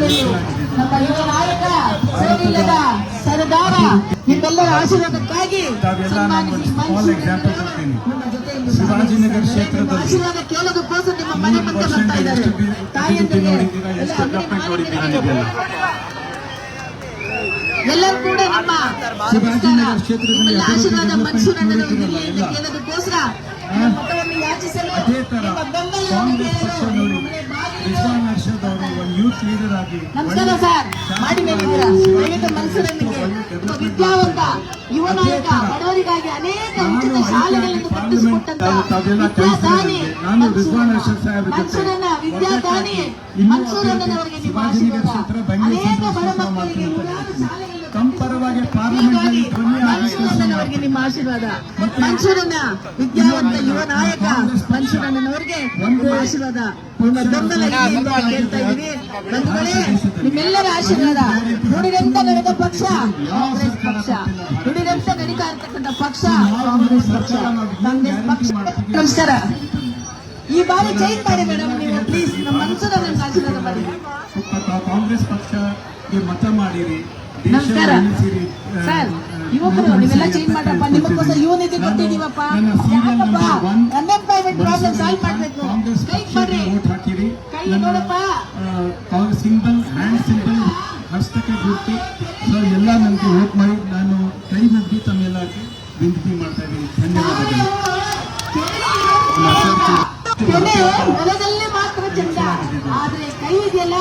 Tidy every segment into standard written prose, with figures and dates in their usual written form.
ಕ್ಷೇತ್ರದಲ್ಲಿ ನಮ್ಮ ಯುವ ನಾಯಕ ಸೋಲಿಲ್ಲದ ಸರದಾರ ನಿಮ್ಮೆಲ್ಲರ ಆಶೀರ್ವಾದಕ್ಕಾಗಿ ಶಿವಾಜಿನಗರ ಕ್ಷೇತ್ರದಲ್ಲಿ ಆಶೀರ್ವಾದ ಕೇಳೋದಕ್ಕೋಸ್ಕರ ನಿಮ್ಮ ಮನೆ ಮುಂದೆ ಬರ್ತಾ ಇದ್ದಾರೆ. ತಾಯಿಯಂದಿರಿಗೆ ಎಲ್ಲರೂ ಕೂಡ ನಮ್ಮ ಶಿವಾಜಿನಗರ ಕ್ಷೇತ್ರದಲ್ಲಿ ಆಶೀರ್ವಾದ ಮನ್ಸೂರಣ್ಣನವರಿಗೆ ಕೇಳೋದಕ್ಕೋಸ್ಕರ ಮತವನ್ನು ಯಾಚಿಸಲು ಅದೇ ತರ ಕಾಂಗ್ರೆಸ್ ಪಕ್ಷ ನೋಡಿ ರಿಜ್ವಾನ್ ಅರ್ಷದ್ ಅವರು ಒಂದು ಯೂತ್ ಲೀಡರ್ ಆಗಿ ನಮಸ್ಕಾರ ಸರ್ ಮಾಡಿ ಮೇಲಿದ್ದೀರಾ. ದಯವಿಟ್ಟು ಮನ್ಸೂರಣ್ಣಗೆ ವಿದ್ಯಾವಂತ ಯುವ ನಾಯಕ ಬಡವರಿಗಾಗಿ ಅನೇಕ ಉಚಿತ ಶಾಲೆಗಳನ್ನು ಕಟ್ಟಿಸಿಕೊಟ್ಟಂತ ವಿದ್ಯಾದಾನಿ ಮನ್ಸೂರಣ್ಣ ವಿದ್ಯಾದಾನಿ ಮನ್ಸೂರಣ್ಣನವರಿಗೆ ನಿಮ್ಮ ಆಶೀರ್ವಾದ. ಅನೇಕ ಬಡ ಮಕ್ಕಳಿಗೆ ನೂರಾರು ಶಾಲೆಗಳನ್ನು ಪರವಾಗಿ ಪಾರ್ಲಿಮೆಂಟ್ ಮನ್ಸೂರಣ್ಣನವರಿಗೆ ನಿಮ್ಮ ಆಶೀರ್ವಾದ. ಮನ್ಸೂರಣ್ಣ ವಿದ್ಯಾವಂತ ಯುವ ನಾಯಕ ಮನ್ಸೂರಣ್ಣನವರಿಗೆ ನಿಮ್ಮ ಆಶೀರ್ವಾದ. ನಿಮ್ಮ ಬೆಂಬಲ ಕೇಳ್ತಾ ಇದ್ದೀವಿ ಬಂಧುಗಳೇ. ನಿಮ್ಮೆಲ್ಲರ ಆಶೀರ್ವಾದ. ನುಡಿದಂತ ನಡೆದ ಪಕ್ಷ ಕಾಂಗ್ರೆಸ್ ಪಕ್ಷ. ನುಡಿದಂತ ನಡೀತಾ ಇರ್ತಕ್ಕಂಥ ಪಕ್ಷ ಕಾಂಗ್ರೆಸ್ ಪಕ್ಷ. ಕಾಂಗ್ರೆಸ್ ಪಕ್ಷ. ನಮಸ್ಕಾರ. ಈ ಬಾರಿ ಚೇಂಜ್ ಮಾಡಿ ಮೇಡಮ್ ನೀವು ಪ್ಲೀಸ್. ನಮ್ಮ ಮನ್ಸೂರಣ್ಣನ ಆಶೀರ್ವಾದ ಮಾಡಿ. ಕಾಂಗ್ರೆಸ್ ಪಕ್ಷಕ್ಕೆ ಮತ ಮಾಡಿರಿ. ನಮಸ್ಕಾರ ಸರ್. ಯುವಕರು ನೀವೆಲ್ಲ ಚೇಂಜ್ ಮಾಡ್ರಪ್ಪ. ನಿಮಗೋಸ್ಕರ ಯುವ ನಿಧಿ ಕೊಟ್ಟಿದೀವಪ್ಪ. ಅನ್ಎಂಪ್ಲಾಯ್ಮೆಂಟ್ ಪ್ರಾಬ್ಲಮ್ ಸಾಲ್ವ್ ಮಾಡ್ಬೇಕು. ಕೈ ಬರ್ರಿ ಕೈ ನೋಡಪ್ಪ. ಸಿಂಬಲ್ ಹ್ಯಾಂಡ್ ಸಿಂಬಲ್ ಹಸ್ತಕ್ಕೆ ಗುರುತು ಸೊ ಎಲ್ಲ ನನಗೆ ವೋಟ್ ಮಾಡಿ ನಾನು ಕೈ ಮುಗ್ದು ತಮ್ಮೆಲ್ಲಕ್ಕೆ ವಿನಂತಿ ಮಾಡ್ತಾ ಇದ್ದೀನಿ. ಧನ್ಯವಾದಗಳು. ಹೊಲದಲ್ಲಿ ಮಾತ್ರ ಚಂದ, ಆದ್ರೆ ಕೈ ಇದೆಯಲ್ಲ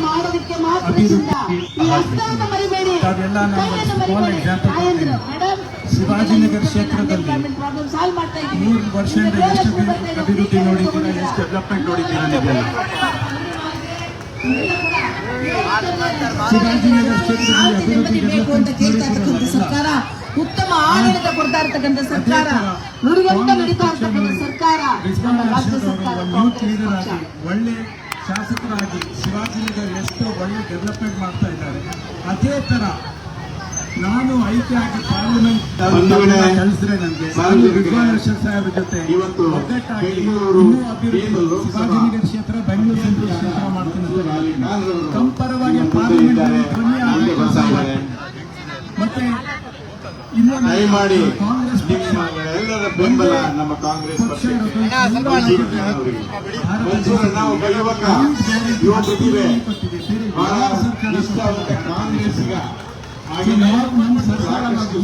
ಮಾಡೋದಕ್ಕೆ ಮಾತ್ರ ಚಂದ. ಈ ಹಸ್ತವನ್ನು ಮರಿಬೇಡಿ. ಶಿವಾಜಿನಗರ ಕ್ಷೇತ್ರದಲ್ಲಿ ಪ್ರಾಬ್ಲಮ್ ಸಾಲ್ವ್ ಮಾಡ್ತಾ ಇದ್ದೀವಿ. 3 ವರ್ಷದಿಂದ ಎಷ್ಟು ಅಭಿವೃದ್ಧಿ ನೋಡಿದ್ದೀರಾ, ಎಷ್ಟು ಡೆವಲಪ್ಮೆಂಟ್ ನೋಡಿದ್ದೀರಾ ನೀವೆಲ್ಲ. ಶಿವಾಜಿನಗರ ಕ್ಷೇತ್ರದಲ್ಲಿ ಅಭಿವೃದ್ಧಿ ಬೇಕು ಅಂತ ಕೇಳ್ತಾ ಇರ್ತಕ್ಕಂಥ ಸರ್ಕಾರ, ಉತ್ತಮ ಆಡಳಿತ ಕೊಡ್ತಾ ಇರ್ತಕ್ಕಂಥ ಸರ್ಕಾರ, ನುಡಿಗಂಟ ನಡೀತಾ ಇರ್ತಕ್ಕಂಥ ಸರ್ಕಾರ ನಮ್ಮ ರಾಜ್ಯ ಸರ್ಕಾರ. ಯೂತ್ ಲೀಡರ್ ಆಗಿ ಒಳ್ಳೆ ಶಾಸಕರಾಗಿ ಶಿವಾಜಿನಗರ ಎಷ್ಟು ಒಳ್ಳೆ ಡೆವಲಪ್ಮೆಂಟ್ ಮಾಡ್ತಾ ಇದ್ದಾರೆ. ಅದೇ ತರ ನಾನು ಆಯ್ಕೆಯಾಗಿ ಪಾರ್ಲಿಮೆಂಟ್ ಕಳಿಸಿದ್ರೆ ನನಗೆ ರಿಜ್ವಾನ್ ಅರ್ಷದ್ ಸಾಹೇಬ್ರ ಜೊತೆ ಒಗ್ಗಟ್ಟಾಗಿ ಇನ್ನೂ ಅಭಿವೃದ್ಧಿ ಶಿವಾಜಿನಗರ ಕ್ಷೇತ್ರ ಬೆಂಗಳೂರು ಸೆಂಟ್ರಲ್ ಕ್ಷೇತ್ರ ಮಾಡ್ತೀನಿ. ಕಂಪರವಾಗಿ ಪಾರ್ಲಿಮೆಂಟ್ ಧ್ವನಿ ಆಗಬೇಕು. ಮತ್ತೆ ದಯಮಾಡಿ ಎಲ್ಲರ ಬೆಂಬಲ ನಮ್ಮ ಕಾಂಗ್ರೆಸ್ ಪಕ್ಷ. ನಾವು ಯುವಕ ಯುವ ಪ್ರತಿಭೆ ಬಹಳ ನಿಷ್ಠಾವಂತ ಕಾಂಗ್ರೆಸ್ಗ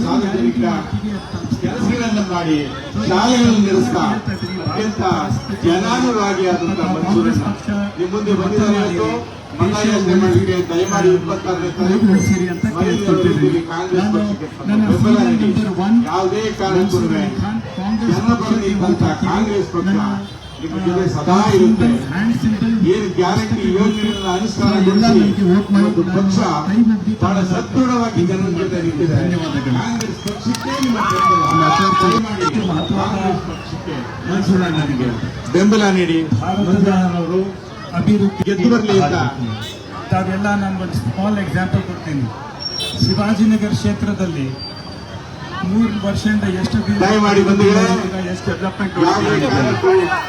ಸಾರ್ವಜನಿಕ ಕೆಲಸಗಳನ್ನು ಮಾಡಿ ಶಾಲೆಗಳನ್ನು ನಡೆಸ್ತಾ ಅತ್ಯಂತ ಜನಾನುರಾಗಿ ಆದಂತಹ ಮನ್ಸೂರಣ್ಣ ನಿಮ್ಮ ಮುಂದೆ ಬಂದಿದ್ದಾರೆ. ಮತ ಯೋಜನೆ ಮಾಡಲಿಕ್ಕೆ ದಯಮಾಡಿ 26ನೇ ತಾರೀಕು ಕಾಂಗ್ರೆಸ್ ಪಕ್ಷಕ್ಕೆ ಬೆಂಬಲ ನೀಡಿ. ಯಾವುದೇ ಕಾರಣಕ್ಕೂ ಜನಪರವಾದಂತ ಕಾಂಗ್ರೆಸ್ ಪಕ್ಷ ನಿಮ್ಮ ಜೊತೆ ಸದಾ ಇರುತ್ತೆ. ಏನು ಗ್ಯಾರಂಟಿ ಯೋಜನೆಗಳನ್ನು ಅನುಷ್ಠಾನಗೊಳಿಸಿ ಒಂದು ಪಕ್ಷ ಬಹಳ ಸದೃಢವಾಗಿ ಜನರ ಜೊತೆ ನಿಂತಿದೆ. ಕಾಂಗ್ರೆಸ್ ಪಕ್ಷಕ್ಕೆ ನಿಮ್ಮ ಕಾಂಗ್ರೆಸ್ ಪಕ್ಷಕ್ಕೆ ಮನ್ಸೂರಣ್ಣನಿಗೆ ಬೆಂಬಲ ನೀಡಿ ಅವರು ಅಭಿವೃದ್ಧಿ ಗೆದ್ದು ಬರಲಿ ಅಂತ ತಾವೆಲ್ಲ ನಾನು ಒಂದು ಸ್ಮಾಲ್ ಎಕ್ಸಾಂಪಲ್ ಕೊಡ್ತೀನಿ. ಶಿವಾಜಿನಗರ ಕ್ಷೇತ್ರದಲ್ಲಿ 3 ವರ್ಷದಿಂದ ಎಷ್ಟು ದಯಮಾಡಿ ಎಷ್ಟು ಡೆವಲಪ್ಮೆಂಟ್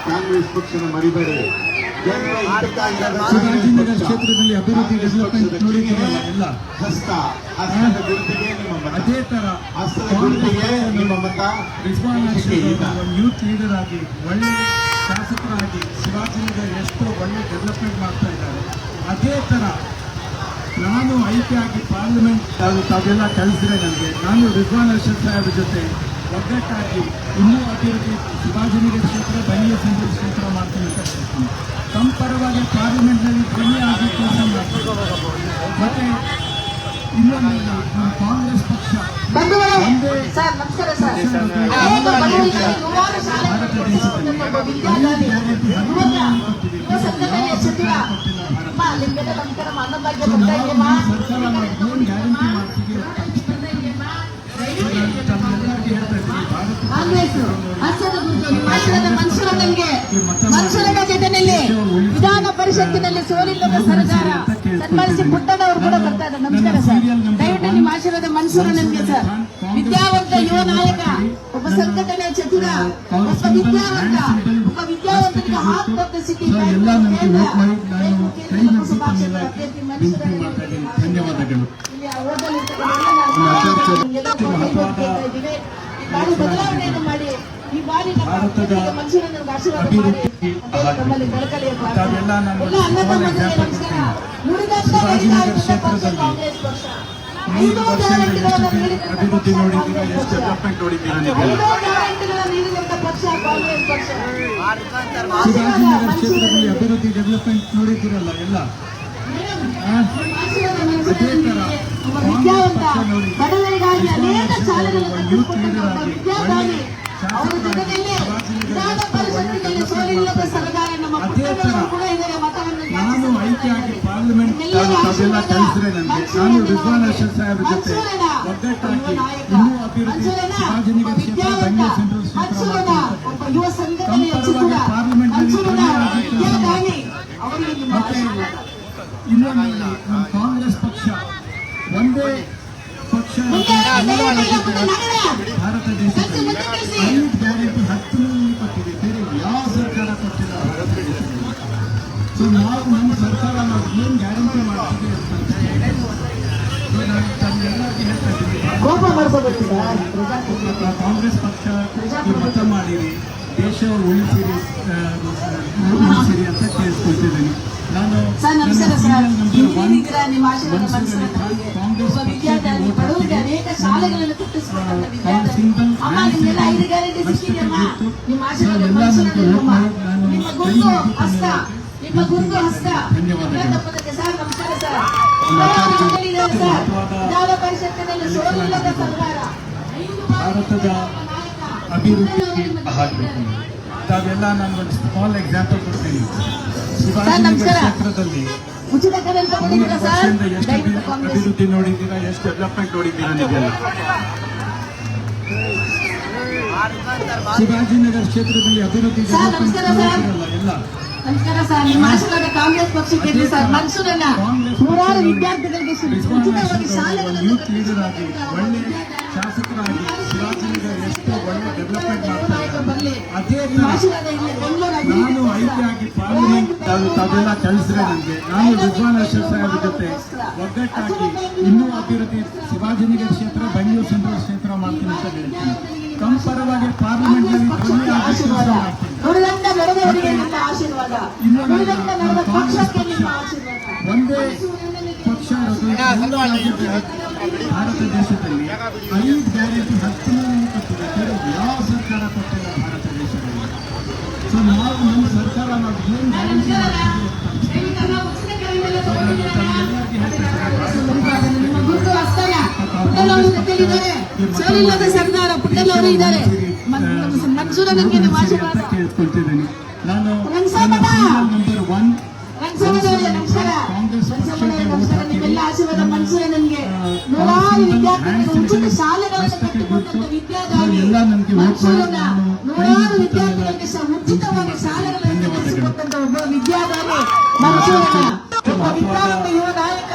ಕಾಂಗ್ರೆಸ್ ಪಕ್ಷನ ಮರಿಬೇಡಿ. ಶಿವಾಜಿನಗರ ಕ್ಷೇತ್ರದಲ್ಲಿ ಅಭಿವೃದ್ಧಿ ಡೆವಲಪ್ಮೆಂಟ್ ನೋಡಿದ್ದೀರಲ್ಲ ಎಲ್ಲ. ಹಸ್ತದ ಗುರುತಿಗೆ ನಿಮ್ಮ ಮತ. ಅದೇ ತರ ಹಸ್ತದ ಗುರುತಿಗೆ ನಿಮ್ಮ ಮತ. ರಿಜ್ವಾನ್ ಅರ್ಷದ್ ಒಂದು ಯೂತ್ ಲೀಡರ್ ಆಗಿ ಒಳ್ಳೆ ಶಾಸಕರಾಗಿ ಶಿವಾಜಿನಗರ ಎಷ್ಟು ಒಳ್ಳೆ ಡೆವಲಪ್ಮೆಂಟ್ ಮಾಡ್ತಾ ಇದ್ದಾರೆ. ಅದೇ ತರ ನಾನು ಆಯ್ಕೆಯಾಗಿ ಪಾರ್ಲಿಮೆಂಟ್ ತಾವೆಲ್ಲ ಕಳಿಸಿದ್ರೆ ನನಗೆ ನಾನು ರಿಜ್ವಾನ್ ಅರ್ಷದ್ ಸಾಹೇಬ್ರ ಜೊತೆ ಒಗ್ಗಟ್ಟಾಗಿ ಇನ್ನೂ ಅಭಿವೃದ್ಧಿ ಶಿವಾಜಿನಗರ ಕ್ಷೇತ್ರ ಬೆಂಗಳೂರು ಸೆಂಟ್ರಲ್ ಕ್ಷೇತ್ರ ಮಾಡ್ತೀನಿ ಅಂತ ಹೇಳ್ತೀನಿ. ಕಂಪರವಾಗಿ ಪಾರ್ಲಿಮೆಂಟ್ನಲ್ಲಿ ಧ್ವನಿ ಆಗಿ ಕೆಲಸ ಮಾಡ್ತೀನಿ. ಮತ್ತೆ ಇನ್ನೊಂದು ಕಾಂಗ್ರೆಸ್ ಪಕ್ಷ ಮನ್ಸೂರಣ್ಣ ಜೊತೆಯಲ್ಲಿ ವಿಧಾನ ಪರಿಷತ್ತಿನಲ್ಲಿ ಸೋಲಿಲ್ಲದ ಸರ್ಕಾರ ಸನ್ಮಾನಿಸಿ ಪುಟ್ಟದವರು ಕೂಡ ಬರ್ತಾ ಇದ್ದಾರೆ. ನಮಸ್ಕಾರ ಸರ್. ದಯವಿಟ್ಟು ನಿಮ್ಮ ಆಶೀರ್ವಾದ ಮನ್ಸೂರಣ್ಣನಿಗೆ ಸರ್. ವಿದ್ಯಾವಂತ ಯುವ ನಾಯಕ, ಒಬ್ಬ ಸಂಘಟನೆ ಚತುರ, ಒಬ್ಬ ವಿದ್ಯಾವಂತನಿಗೆ ಹಾರ್ಟ್ ಆಫ್ ದ ಸಿಟಿ ಕೈ ಮುಗಿದು ತಮ್ಮೆಲ್ಲ ವಿನಂತಿ ಮಾಡ್ತಾ ಇದ್ದೀನಿ. ಧನ್ಯವಾದಗಳು. ಭಾರತದ ಅಭಿವೃದ್ಧಿ ತಾವೆಲ್ಲ ನಾನು ಶಿವಾಜಿನಗರ ಕ್ಷೇತ್ರದಲ್ಲಿ 3 ವರ್ಷದಲ್ಲಿ ಎಷ್ಟು ಅಭಿವೃದ್ಧಿ ನೋಡಿದ್ದೀರಾ, ಎಷ್ಟು ಡೆವಲಪ್ಮೆಂಟ್ ನೋಡಿದ್ದೀರಾ ನೀವೆಲ್ಲ? ಶಿವಾಜಿನಗರ ಕ್ಷೇತ್ರದಲ್ಲಿ ಅಭಿವೃದ್ಧಿ ಡೆವಲಪ್ಮೆಂಟ್ ನೋಡಿದ್ದೀರಲ್ಲ ಎಲ್ಲ. ಅದೇ ತರ ಕಾಂಗ್ರೆಸ್ ಪಕ್ಷ ನೋಡಿ ಯೂತ್ ಲೀಡರ್ ಆಗಿ ಒಳ್ಳೆ ಶಾಸಕರಾಗಿ ಅದೇ ತರ ನಾನು ಆಯ್ಕೆಯಾಗಿ ಪಾರ್ಲಿಮೆಂಟ್ ಅದೆಲ್ಲ ಕಲಿಸಿದ್ರೆ ನನಗೆ ನಾನು ರಿಜ್ವಾನ್ ಅರ್ಷದ್ ಸಾಹೇಬ್ ಜೊತೆ ಒಗ್ಗಟ್ಟಾಗಿ ಇನ್ನೂ ಅಭಿವೃದ್ಧಿ ಶಿವಾಜಿನಗರ ಕ್ಷೇತ್ರ ಬೆಂಗಳೂರು ಸೆಂಟ್ರಲ್ ಕ್ಷೇತ್ರ ಮಾಡ್ತೀನಿ. ಪರವಾಗಿ ಪಾರ್ಲಿಮೆಂಟ್ ನಲ್ಲಿ ಮತ್ತೆ ಇನ್ನೊಂದು ನಮ್ಮ ಕಾಂಗ್ರೆಸ್ ಪಕ್ಷ ಒಂದೇ ಪಕ್ಷ ಭಾರತ ದೇಶದಲ್ಲಿ 5 ಗ್ಯಾರಂಟಿ 10 ಕೊಟ್ಟಿದೆ, ಬೇರೆ ಯಾವ ಸರ್ಕಾರ ಕೊಟ್ಟಿಲ್ಲ ಭಾರತ ದೇಶದಲ್ಲಿ. ಸೊ ನಾವು ನಮ್ಮ ಸರ್ಕಾರ ನಾವು ಏನು ಗ್ಯಾರಂಟಿ ಮಾಡ್ತೀವಿ ಅಂತ ತಮ್ಮೆಲ್ಲರಿಗೆ ಹೇಳ್ತಾ ಇದ್ದೀವಿ. ಕಾಂಗ್ರೆಸ್ ಪಕ್ಷ ಮತ ಮಾಡಿರಿ, ದೇಶ ಉಳಿಸಿರಿ ಅಂತ ಕೇಳಿಸ್ಕೊಳ್ತಿದ್ದೀನಿ. ನಾನು ಭಾರತದ ಅಭಿವೃದ್ಧಿ ಆಗಬೇಕು. ತಾವೆಲ್ಲ ನಾನು ಒಂದು ಸ್ಮಾಲ್ ಎಕ್ಸಾಂಪಲ್ ಕೊಡ್ತೀನಿ. ಶಿವಾಜಿನಗರ ಕ್ಷೇತ್ರದಲ್ಲಿ ಉಚಿತ ಕರೆಂಟ್ 3 ವರ್ಷದಿಂದ ಎಷ್ಟು ಅಭಿವೃದ್ಧಿ ನೋಡಿದ್ದೀರಾ, ಎಷ್ಟು ಡೆವಲಪ್ಮೆಂಟ್ ನೋಡಿದ್ದೀರಾ ನೀವೆಲ್ಲ? ಶಿವಾಜಿನಗರ ಕ್ಷೇತ್ರದಲ್ಲಿ ಅಭಿವೃದ್ಧಿ ಡೆವಲಪ್ಮೆಂಟ್ ನೋಡಿದ್ದೀರಲ್ಲ ಎಲ್ಲ. ನಮಸ್ಕಾರ ಸರ್, ನಿಮ್ಮ ಆಶೀರ್ವಾದ ಕಾಂಗ್ರೆಸ್ ಪಕ್ಷಕ್ಕೆ ಇರಲಿ ಸರ್. ಮನ್ಸೂರನ್ನ ನೂರಾರು ವಿದ್ಯಾರ್ಥಿಗಳಿಗೆ ಉಚಿತವಾಗಿ ಶಾಲೆಗಳನ್ನು ಯೂತ್ ಲೀಡರ್ ಆಗಿ ಒಳ್ಳೆ ಶಾಸಕರಾಗಿ ಶಿವಾಜಿನಗರ ಎಷ್ಟು ಒಳ್ಳೆ ಡೆವಲಪ್ಮೆಂಟ್ ಮಾಡ್ತಾ ಇದ್ದಾರೆ. ಅದೇ ನಾನು ಆಯ್ಕೆಯಾಗಿ ಪಾರ್ಲಿಮೆಂಟ್ ಅದೆಲ್ಲ ಕಲಿಸಿದ್ರೆ ನನಗೆ ನಾನು ರಿಜ್ವಾನ್ ಅರ್ಷದ್ ಸಾಹೇಬ್ ಜೊತೆ ಒಗ್ಗಟ್ಟಾಗಿ ಇನ್ನೂ ಅಭಿವೃದ್ಧಿ ಶಿವಾಜಿನಗರ ಕ್ಷೇತ್ರ ಬೆಂಗಳೂರು ಸೆಂಟ್ರಲ್ ಕ್ಷೇತ್ರ ಮಾಡ್ತೀನಿ ಅಂತ ಹೇಳ್ತೀನಿ. ತಮ್ಮ ಪರವಾಗಿ ಪಾರ್ಲಿಮೆಂಟ್ ನಲ್ಲಿ ಒಂದೇ ಪಕ್ಷ ಭಾರತ ದೇಶದಲ್ಲಿ 5 ಗ್ಯಾರಂಟಿ 10 ಕೊಟ್ಟಿದೆ, ಬೇರೆ ಯಾವ ಸರ್ಕಾರ ಕೊಟ್ಟಿಲ್ಲ ಭಾರತ ದೇಶದಲ್ಲಿ. ಸೊ ನಾವು ನಮ್ಮ ಸರ್ಕಾರ ನಾವು ಏನು ಗ್ಯಾರಂಟಿ ಸರ್ದಾರ ಪುಟ್ಟಲ್ ಅವರು ಇದ್ದಾರೆ. ಮನ್ಸೂರ ನನಗೆ ನಿಮ್ಮ ಆಶೀರ್ವಾದ ಕೇಳ್ಕೊಳ್ತಿದ್ದೀನಿ. ನಾನು ನಂಬರ್ 1 ನಿಮ್ಮೆಲ್ಲ ಆಶೀರ್ವಾದ ಮನ್ಸೂರ ನನಗೆ ನೂರಾರು ವಿದ್ಯಾರ್ಥಿಗಳಿಗೆ ಉಚಿತ ಶಾಲೆಗಳನ್ನು ಕಟ್ಟಿಕೊಟ್ಟಂತ ವಿದ್ಯಾದಾನಿ, ಮನ್ಸೂರನ ನೂರಾರು ವಿದ್ಯಾರ್ಥಿಗಳಿಗೆ ಉಚಿತವಾಗಿ ಶಾಲೆಗಳನ್ನು ಕಟ್ಟಿಸಿಕೊಟ್ಟಂತ ಒಬ್ಬ ವಿದ್ಯಾದಾನಿ ಮನ್ಸೂರನ ಒಬ್ಬ ವಿದ್ಯಾವಂತ ಯುವ ನಾಯಕ.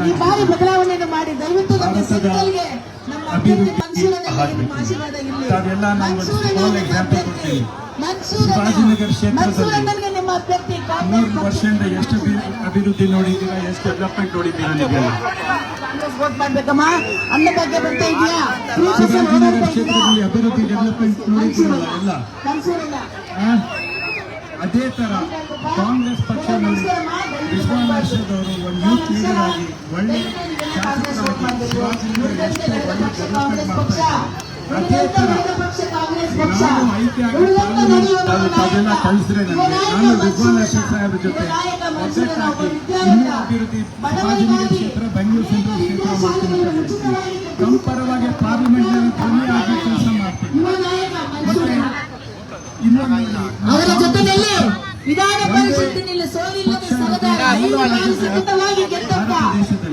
ಈ ಬಾರಿ ಬದಲಾವಣೆಯನ್ನು ಮಾಡಿ ದಯವಿಟ್ಟು ನಮ್ಮ ಸಿಂಗಲ್ಗೆ ನಮ್ಮ ಅಭ್ಯರ್ಥಿ ಮನ್ಸೂರನಿಗೆ ನಿಮ್ಮ ಆಶೀರ್ವಾದ ಇರಲಿ. ಶಿವಾಜಿನಗರ ಕ್ಷೇತ್ರದಲ್ಲಿ ಮನ್ಸೂರನಿಗೆ ನಿಮ್ಮ ಅಭ್ಯರ್ಥಿ 3 ವರ್ಷದಿಂದ ಎಷ್ಟು ಅಭಿವೃದ್ಧಿ ನೋಡಿದ್ದೀರಾ, ಎಷ್ಟು ಡೆವಲಪ್ಮೆಂಟ್ ನೋಡಿದ್ದೀರಾ ನೀವೆಲ್ಲ? ಕಾಂಗ್ರೆಸ್ ವೋಟ್ ಮಾಡ್ಬೇಕಮ್ಮ ಅನ್ನೋ ಬಗ್ಗೆ ಬರ್ತಾ ಇದೆಯಾ? ಶಿವಾಜಿನಗರ ಕ್ಷೇತ್ರದಲ್ಲಿ ಅಭಿವೃದ್ಧಿ ಡೆವಲಪ್ಮೆಂಟ್ ನೋಡಿದ್ದೀರಲ್ಲ ಎಲ್ಲ. ಅದೇ ತರ ಕಾಂಗ್ರೆಸ್ ಪಕ್ಷ ನೋಡಿ ರಿಜ್ವಾನ್ ಅರ್ಷದ್ ಅವರು ಒಂದು ಯೂತ್ ಲೀಡರ್ ಆಗಿ ಒಳ್ಳೆ ಶಾಸಕರಾಗಿ ಶಿವಾಜಿನಗರ ಎಷ್ಟು ಒಳ್ಳೆ ಡೆವಲಪ್ಮೆಂಟ್ ಮಾಡ್ತಾ ಇದ್ದಾರೆ. ಅದೇ ತರ ನಾನು ಆಯ್ಕೆಯಾಗಿ ಅದೆಲ್ಲ ಕಲಿಸಿದ್ರೆ ನನಗೆ ನಾನು ರಿಜ್ವಾನ್ ಅರ್ಷದ್ ಸಾಹೇಬ್ ಜೊತೆ ಒಗ್ಗಟ್ಟಾಗಿ ಇನ್ನೂ ಅಭಿವೃದ್ಧಿ ಶಿವಾಜಿನಗರ ಕ್ಷೇತ್ರ ಬೆಂಗಳೂರು ಸೆಂಟ್ರಲ್ ಕ್ಷೇತ್ರ ಮಾಡ್ತೀನಿ ಅಂತ ಹೇಳ್ತೀನಿ. ತಮ್ಮ ಪರವಾಗಿ ಪಾರ್ಲಿಮೆಂಟ್ ನಲ್ಲಿ ಧ್ವನಿಯಾಗಿ ಕೆಲಸ ಮಾಡ್ತೀನಿ. ಮತ್ತೆ ಅವರ ಜೊತೆಯಲ್ಲಿ ವಿಧಾನ ಪರಿಷತ್ತಿನಲ್ಲಿ ಸೋಲಿಲ್ಲದ ಸರದಾರ 5 ಬಾರಿ ಸತತವಾಗಿ ಗೆದ್ದಪ್ಪ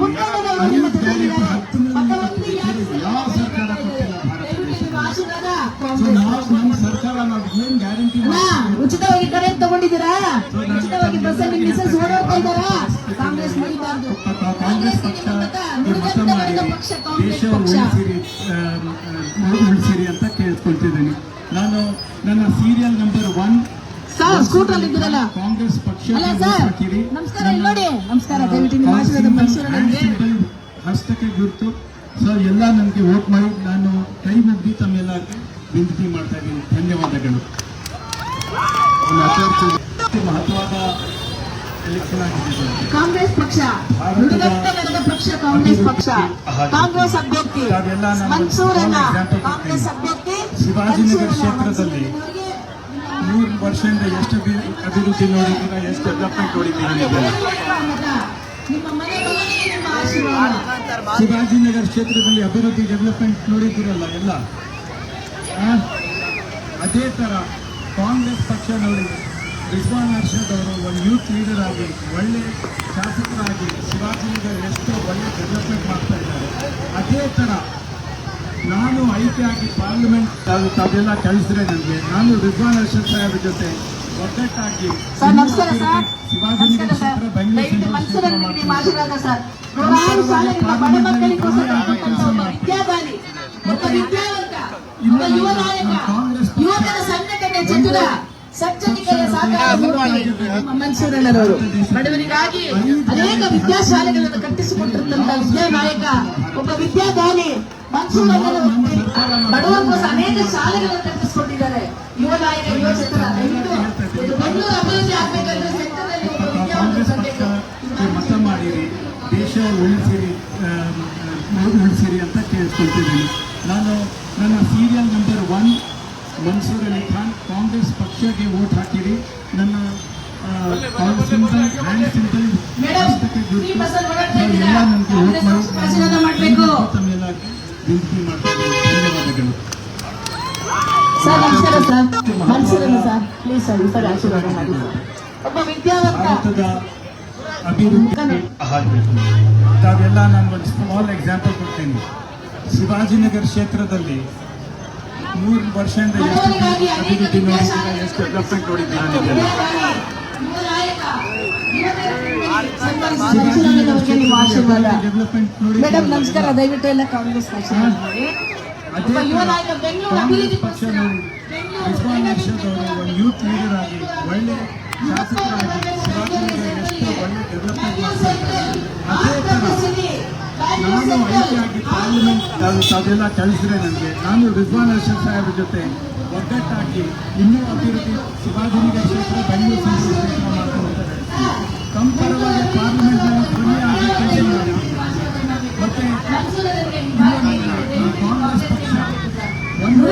ಪುಟ್ಟಣ್ಣನವರು ನಿಮ್ಮ ಜೊತೆಗಿದ್ದಾರೆ. ಮತವಂತಿ ಯಾವ ಸರ್ಕಾರ ಕೊಟ್ಟಿಲ್ಲ ಭಾರತ ನಿಮ್ಮ ಆಶೀರ್ವಾದ. ನಮ್ಮ ಸರ್ಕಾರ ನಾವು ಏನು ಗ್ಯಾರಂಟಿ ಉಚಿತವಾಗಿ ಕರೆಂಟ್ ತಗೊಂಡಿದ್ದೀರಾ? ಉಚಿತವಾಗಿ ಬಸ್ಸಲ್ಲಿ ಮಿಸಸ್ ಓಡಾಡ್ತಾ ಇದ್ದಾರಾ? ಕಾಂಗ್ರೆಸ್ ಮಾಡಿಬಾರ್ದು. ಕಾಂಗ್ರೆಸ್ ಪಕ್ಷ ಮತ ಮಾಡಿ ದೇಶ ಉಳಿಸಿರಿ ಅಂತ ಕೇಳ್ಕೊಳ್ತಿದ್ದೀನಿ. ನಾನು ನನ್ನ ಸೀರಿಯಲ್ ನಂಬರ್ 1 ಸ್ಕೂಟರ್ ಇದ್ದೀರಲ್ಲ ಕಾಂಗ್ರೆಸ್ ಪಕ್ಷ ಅಲ್ಲ ಸರ್ ನಮಸ್ಕಾರ ಇಲ್ಲಿ ನೋಡಿ ನಮಸ್ಕಾರ ದಯವಿಟ್ಟು ನಿಮ್ಮ ಆಶೀರ್ವಾದ ಮನುಷ್ಯರ ನನಗೆ ಹಸ್ತಕ್ಕೆ ಗುರುತು ಸರ್ ಎಲ್ಲ ನನಗೆ ವೋಟ್ ಮಾಡಿ ನಾನು ಕೈ ಮುಗ್ದಿ ತಮ್ಮೆಲ್ಲ ವಿನಂತಿ ಮಾಡ್ತಾ ಇದ್ದೀನಿ. ಧನ್ಯವಾದಗಳು. ಮಹತ್ವದ ಎಲೆಕ್ಷನ್ ಆಗಿದೆ ಸರ್. ಕಾಂಗ್ರೆಸ್ ಪಕ್ಷ ನುಡಿಗಟ್ಟು ನಡೆದ ಪಕ್ಷ ಕಾಂಗ್ರೆಸ್ ಪಕ್ಷ ಕಾಂಗ್ರೆಸ್ ಅಭ್ಯರ್ಥಿ ಮನ್ಸೂರನ್ನ ಕಾಂಗ್ರೆಸ್ ಅಭ್ಯರ್ಥಿ ಶಿವಾಜಿನಗರ ಕ್ಷೇತ್ರದಲ್ಲಿ 3 ವರ್ಷದಿಂದ ಎಷ್ಟು ಅಭಿವೃದ್ಧಿ ನೋಡಿದ್ದೀರಾ, ಎಷ್ಟು ಡೆವಲಪ್ಮೆಂಟ್ ನೋಡಿದ್ದೀರಾ? ನಿಮ್ಮ ಮನೆ ಮಗನಿಗೆ ನಿಮ್ಮ ಆಶೀರ್ವಾದ. ಶಿವಾಜಿನಗರ ಕ್ಷೇತ್ರದಲ್ಲಿ ಅಭಿವೃದ್ಧಿ ಡೆವಲಪ್ಮೆಂಟ್ ನೋಡಿದ್ದೀರಲ್ಲ ಎಲ್ಲ. ಅದೇ ಥರ ಕಾಂಗ್ರೆಸ್ ಪಕ್ಷ ನೋಡಿ ರಿಜ್ವಾನ್ ಅರ್ಷದ್ ಅವರು ಒಂದು ಯೂತ್ ಲೀಡರ್ ಆಗಿ ಒಳ್ಳೆ ಶಾಸಕರಾಗಿ ಶಿವಾಜಿನಗರ ಎಷ್ಟು ಒಳ್ಳೆ ಡೆವಲಪ್ಮೆಂಟ್ ಮಾಡ್ತಾ ಇದ್ದಾರೆ. ಅದೇ ಥರ ನಾನು ಆಯ್ಕೆಯಾಗಿ ಪಾರ್ಲಿಮೆಂಟ್ ತಾವೆಲ್ಲ ಕಳಿಸಿದ್ರೆ ನನಗೆ ನಾನು ರಿಜ್ವಾನ್ ಅರ್ಷದ್ ಸಾಹೇಬ್ರ ಜೊತೆ ಒಗ್ಗಟ್ಟಾಗಿ ಸರ್ ನಮಸ್ಕಾರ ಸರ್ ಶಿವಾಜಿನಗರ ಕ್ಷೇತ್ರ ಬೆಂಗಳೂರು ಮನ್ಸೂರನ್ನ ನಿಮ್ಮ ಆಶೀರ್ವಾದ ಸರ್. ನೂರಾರು ಶಾಲೆಗಳ ಬಡ ಮಕ್ಕಳಿಗೋಸ್ಕರ ಕೊಟ್ಟಂತ ಒಬ್ಬ ವಿದ್ಯಾದಾನಿ, ಒಬ್ಬ ವಿದ್ಯಾವಂತ, ಒಬ್ಬ ಯುವ ನಾಯಕ, ಯುವಕರ ಸಂಘಟನೆ ಚತುರ ಸಜ್ಜನಿಕರ ಸಾಕಾರ ಮನ್ಸೂರಣ್ಣನವರು ಬಡವರಿಗಾಗಿ ಅನೇಕ ವಿದ್ಯಾಶಾಲೆಗಳನ್ನು ಕಟ್ಟಿಸಿಕೊಟ್ಟಿರುವಂತಹ ವಿದ್ಯಾನಾಯಕ, ಒಬ್ಬ ವಿದ್ಯಾದಾನಿ ಮನ್ಸೂರಣ್ಣನವರು ಬಡವರಿಗೋಸ್ಕರ ಅನೇಕ ಶಾಲೆಗಳನ್ನು ಕಟ್ಟಿಸಿಕೊಂಡಿದ್ದಾರೆ. ಯುವ ನಾಯಕ, ಯುವ ಚತುರ. ದಯವಿಟ್ಟು ಇದು ಬೆಂಗಳೂರು ಅಭಿವೃದ್ಧಿ ಆಗ್ಬೇಕಂದ್ರೆ ಸೆಂಟರ್ನಲ್ಲಿ ಒಬ್ಬ ವಿದ್ಯಾವಂತ ಬರಬೇಕು. ಮತ ಮಾಡಿರಿ, ದೇಶ ಉಳಿಸಿರಿ ಅಂತ ಕೇಳಿಸ್ಕೊಳ್ತಿದ್ದೀನಿ. ನಾನು ನನ್ನ ಸೀರಿಯಲ್ ನಂಬರ್ 1 ಮನ್ಸೂರ್ ಅಲಿ ಖಾನ್ ಕಾಂಗ್ರೆಸ್ ಪಕ್ಷಕ್ಕೆ ವೋಟ್ ಹಾಕಿರಿ. ನನ್ನ ಸಿಂಪಲ್ ಹ್ಯಾಂಡ್ ಸಿಂಪಲ್ ಎಲ್ಲ ನನಗೆ ವೋಟ್ ಮಾಡಬೇಕು ತಮ್ಮೆಲ್ಲ ವಿನಂತಿ ಮಾಡ್ತೀನಿ. ಧನ್ಯವಾದಗಳು. ಸರ್ ನಮಸ್ಕಾರ ಸರ್ ಮನ್ಸೂರಣ್ಣ ಸರ್ ಪ್ಲೀಸ್ ಸರ್ ಸರ್ ಆಶೀರ್ವಾದ ಮಾಡಿ. ಒಬ್ಬ ವಿದ್ಯಾವಂತ ಭಾರತದ ಅಭಿವೃದ್ಧಿ ಆಗಬೇಕು. ತಾವೆಲ್ಲ ನಾನು ಒಂದು ಸ್ಮಾಲ್ ಎಕ್ಸಾಂಪಲ್ ಕೊಡ್ತೀನಿ. ಶಿವಾಜಿನಗರ ಕ್ಷೇತ್ರದಲ್ಲಿ 3 ವರ್ಷದಿಂದ ಎಷ್ಟು ಅಭಿವೃದ್ಧಿ ನೋಡಿದ್ದೀರಾ, ಎಷ್ಟು ಡೆವಲಪ್ಮೆಂಟ್ ನೋಡಿದ್ದೀರಾ? ಮನ್ಸೂರಣ್ಣನವರಿಗೆ ನಿಮ್ಮ ಆಶೀರ್ವಾದ. ಡೆವಲಪ್ಮೆಂಟ್ ಮೇಡಮ್ ನೋಡಿ. ನಮಸ್ಕಾರ ದಯವಿಟ್ಟು ಎಲ್ಲ ಕಾಂಗ್ರೆಸ್ ಪಕ್ಷ ಅದೇ ಯುವ ನಾಯಕ ಬೆಂಗಳೂರು ಅಭಿವೃದ್ಧಿ ಪಕ್ಷ ನೋಡಿ ರಿಜ್ವಾನ್ ಅರ್ಷದ್ ಅವರು ಒಂದು ಯೂತ್ ಲೀಡರ್ ಆಗಿ ಒಳ್ಳೆ ಶಾಸಕರಾಗಿ ಶಿವಾಜಿನಗರ ಎಷ್ಟು ಒಳ್ಳೆ ಡೆವಲಪ್ಮೆಂಟ್ ಮಾಡ್ತಾ ಇದ್ದಾರೆ. ಅದೇ ಥರ ನಾನು ಆಯ್ಕೆಯಾಗಿ ಪಾರ್ಲಿಮೆಂಟ್ ತಾವೆಲ್ಲ ಕಳಿಸಿದ್ರೆ ನನಗೆ ನಾನು ರಿಜ್ವಾನ್ ಅರ್ಷದ್ ಸಾಹೇಬ್ರ ಜೊತೆ ಒಗ್ಗಟ್ಟಾಗಿ ಇನ್ನೂ ಅಭಿವೃದ್ಧಿ ಶಿವಾಜಿನಗರ ಕ್ಷೇತ್ರ ಬೆಂಗಳೂರು ಸಂಸದೀಯ ಕ್ಷೇತ್ರ ಮಾಡ್ಕೊಂಡು ಕಂಪರವಾಗಿ ಪಾರ್ಲಿಮೆಂಟ್ನಲ್ಲಿ ಧ್ವನಿಯಾಗಿ ಕೆಲಸ ಮಾಡಿದ್ದೀನಿ. ಮತ್ತೆ ಕಾಂಗ್ರೆಸ್ ಪಕ್ಷ ಒಂದು